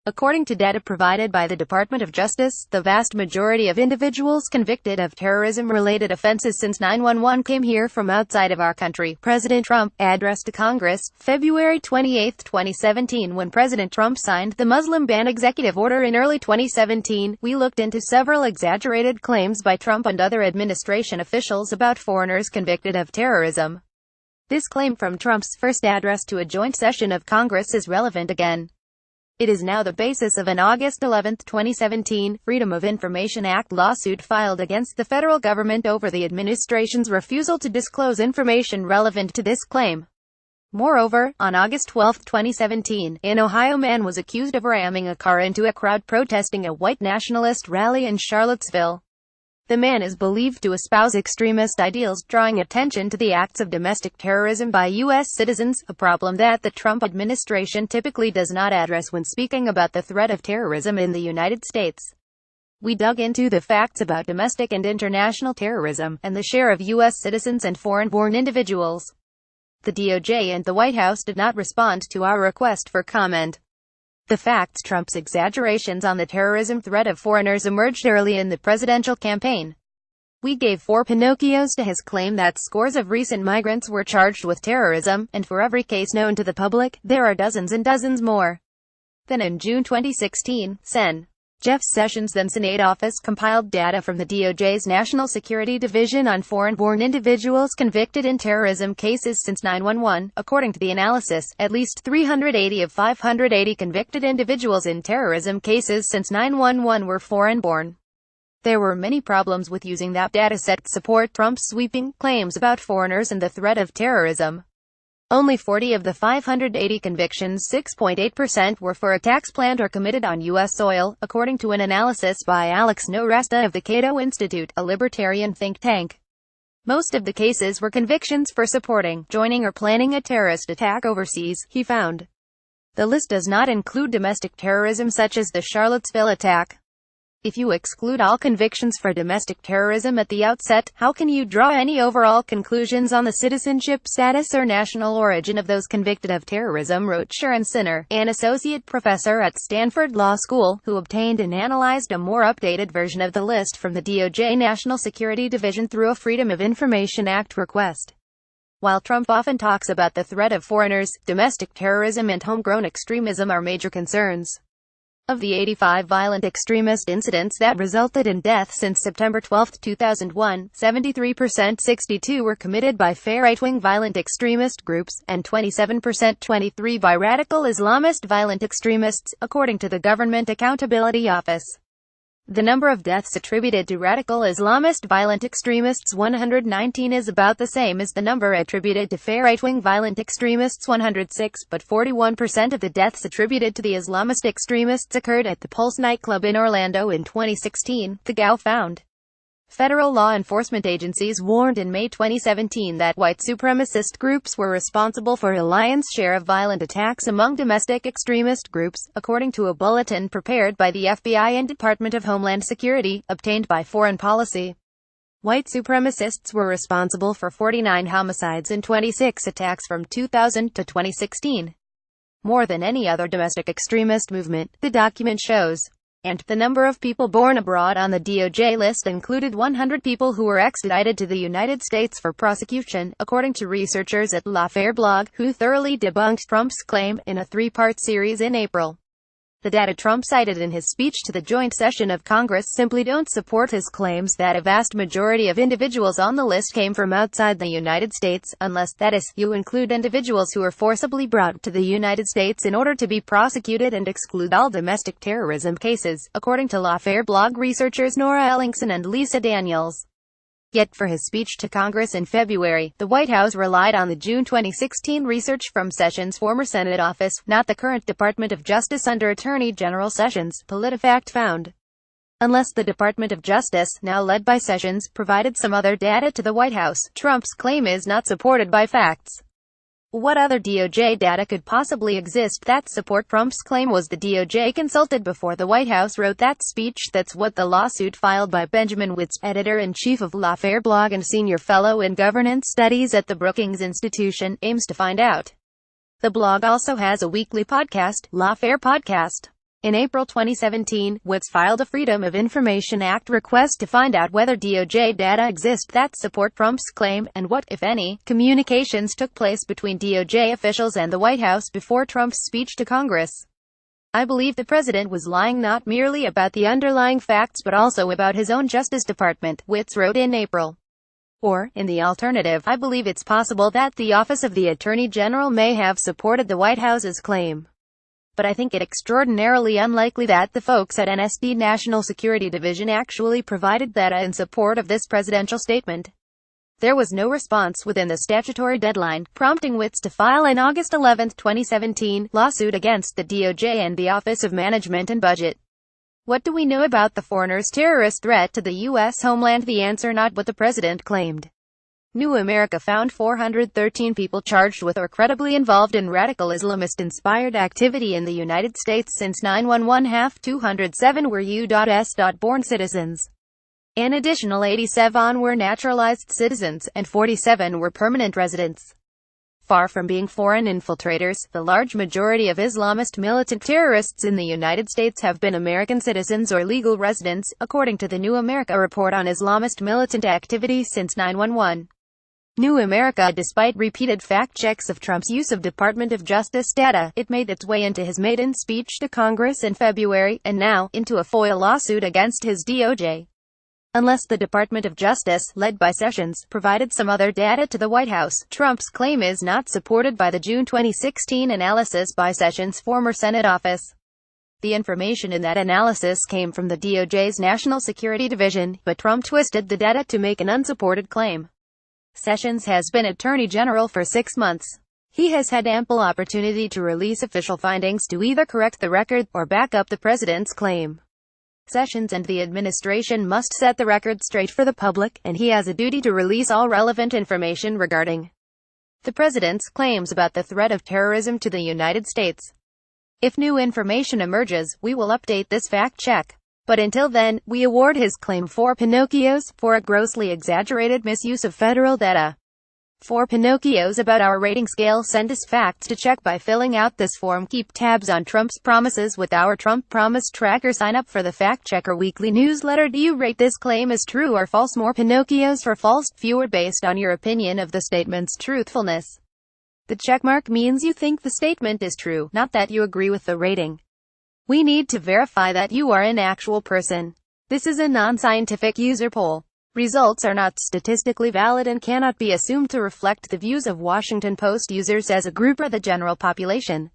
According to data provided by the Department of Justice, the vast majority of individuals convicted of terrorism-related offenses since 9/11 came here from outside of our country. President Trump address to Congress, February 28, 2017. When President Trump signed the Muslim ban executive order in early 2017, we looked into several exaggerated claims by Trump and other administration officials about foreigners convicted of terrorism. This claim from Trump's first address to a joint session of Congress is relevant again. It is now the basis of an August 11, 2017, Freedom of Information Act lawsuit filed against the federal government over the administration's refusal to disclose information relevant to this claim. Moreover, on August 12, 2017, an Ohio man was accused of ramming a car into a crowd protesting a white nationalist rally in Charlottesville. The man is believed to espouse extremist ideals, drawing attention to the acts of domestic terrorism by U.S. citizens, a problem that the Trump administration typically does not address when speaking about the threat of terrorism in the United States. We dug into the facts about domestic and international terrorism, and the share of U.S. citizens and foreign-born individuals. The DOJ and the White House did not respond to our request for comment. The facts: Trump's exaggerations on the terrorism threat of foreigners emerged early in the presidential campaign. We gave 4 Pinocchios to his claim that scores of recent migrants were charged with terrorism, and for every case known to the public, there are dozens and dozens more. Then in June 2016, Sen. Jeff Sessions' then Senate office compiled data from the DOJ's National Security Division on foreign-born individuals convicted in terrorism cases since 9/11. According to the analysis, at least 380 of 580 convicted individuals in terrorism cases since 9/11 were foreign-born. There were many problems with using that dataset to support Trump's sweeping claims about foreigners and the threat of terrorism. Only 40 of the 580 convictions, 6.8%, were for attacks planned or committed on U.S. soil, according to an analysis by Alex Nowrasteh of the Cato Institute, a libertarian think tank. Most of the cases were convictions for supporting, joining or planning a terrorist attack overseas, he found. The list does not include domestic terrorism such as the Charlottesville attack. If you exclude all convictions for domestic terrorism at the outset, how can you draw any overall conclusions on the citizenship status or national origin of those convicted of terrorism, wrote Sharon Sinner, an associate professor at Stanford Law School, who obtained and analyzed a more updated version of the list from the DOJ National Security Division through a Freedom of Information Act request. While Trump often talks about the threat of foreigners, domestic terrorism and homegrown extremism are major concerns. Of the 85 violent extremist incidents that resulted in death since September 12, 2001, 73% 62 were committed by right-wing violent extremist groups, and 27% 23 by radical Islamist violent extremists, according to the Government Accountability Office. The number of deaths attributed to radical Islamist violent extremists, 119, is about the same as the number attributed to right-wing violent extremists, 106, but 41% of the deaths attributed to the Islamist extremists occurred at the Pulse nightclub in Orlando in 2016, the GAO found. Federal law enforcement agencies warned in May 2017 that white supremacist groups were responsible for a lion's share of violent attacks among domestic extremist groups, according to a bulletin prepared by the FBI and Department of Homeland Security, obtained by Foreign Policy. White supremacists were responsible for 49 homicides and 26 attacks from 2000 to 2016. More than any other domestic extremist movement, the document shows. And the number of people born abroad on the DOJ list included 100 people who were extradited to the United States for prosecution, according to researchers at Lawfare blog, who thoroughly debunked Trump's claim in a 3-part series in April. The data Trump cited in his speech to the joint session of Congress simply don't support his claims that a vast majority of individuals on the list came from outside the United States, unless, that is, you include individuals who were forcibly brought to the United States in order to be prosecuted and exclude all domestic terrorism cases, according to Lawfare blog researchers Nora Ellingson and Lisa Daniels. Yet for his speech to Congress in February, the White House relied on the June 2016 research from Sessions' former Senate office, not the current Department of Justice under Attorney General Sessions, PolitiFact found. Unless the Department of Justice, now led by Sessions, provided some other data to the White House, Trump's claim is not supported by facts. What other DOJ data could possibly exist that support Trump's claim? Was the DOJ consulted before the White House wrote that speech? That's what the lawsuit filed by Benjamin Wittes, editor-in-chief of Lawfare blog and senior fellow in governance studies at the Brookings Institution, aims to find out. The blog also has a weekly podcast, Lawfare Podcast. In April 2017, Witz filed a Freedom of Information Act request to find out whether DOJ data exist that support Trump's claim, and what, if any, communications took place between DOJ officials and the White House before Trump's speech to Congress. I believe the president was lying not merely about the underlying facts but also about his own Justice Department, Witz wrote in April. Or, in the alternative, I believe it's possible that the Office of the Attorney General may have supported the White House's claim. But I think it extraordinarily unlikely that the folks at NSD National Security Division actually provided data in support of this presidential statement. There was no response within the statutory deadline, prompting Witz to file an August 11, 2017, lawsuit against the DOJ and the Office of Management and Budget. What do we know about the foreigner's terrorist threat to the U.S. homeland? The answer: not what the president claimed. New America found 413 people charged with or credibly involved in radical Islamist-inspired activity in the United States since 9/11. Half 207 were U.S. born citizens. An additional 87 were naturalized citizens, and 47 were permanent residents. Far from being foreign infiltrators, the large majority of Islamist militant terrorists in the United States have been American citizens or legal residents, according to the New America Report on Islamist militant activity since 9/11. New America. Despite repeated fact-checks of Trump's use of Department of Justice data, it made its way into his maiden speech to Congress in February, and now, into a FOIA lawsuit against his DOJ. Unless the Department of Justice, led by Sessions, provided some other data to the White House, Trump's claim is not supported by the June 2016 analysis by Sessions' former Senate office. The information in that analysis came from the DOJ's National Security Division, but Trump twisted the data to make an unsupported claim. Sessions has been Attorney General for 6 months. He has had ample opportunity to release official findings to either correct the record, or back up the president's claim. Sessions and the administration must set the record straight for the public, and he has a duty to release all relevant information regarding the president's claims about the threat of terrorism to the United States. If new information emerges, we will update this fact-check. But until then, we award his claim 4 Pinocchios, for a grossly exaggerated misuse of federal data. 4 Pinocchios. About our rating scale. Send us facts to check by filling out this form. Keep tabs on Trump's promises with our Trump Promise Tracker. Sign up for the Fact Checker weekly newsletter. Do you rate this claim as true or false? More Pinocchios for false, fewer based on your opinion of the statement's truthfulness. The checkmark means you think the statement is true, not that you agree with the rating. We need to verify that you are an actual person. This is a non-scientific user poll. Results are not statistically valid and cannot be assumed to reflect the views of Washington Post users as a group or the general population.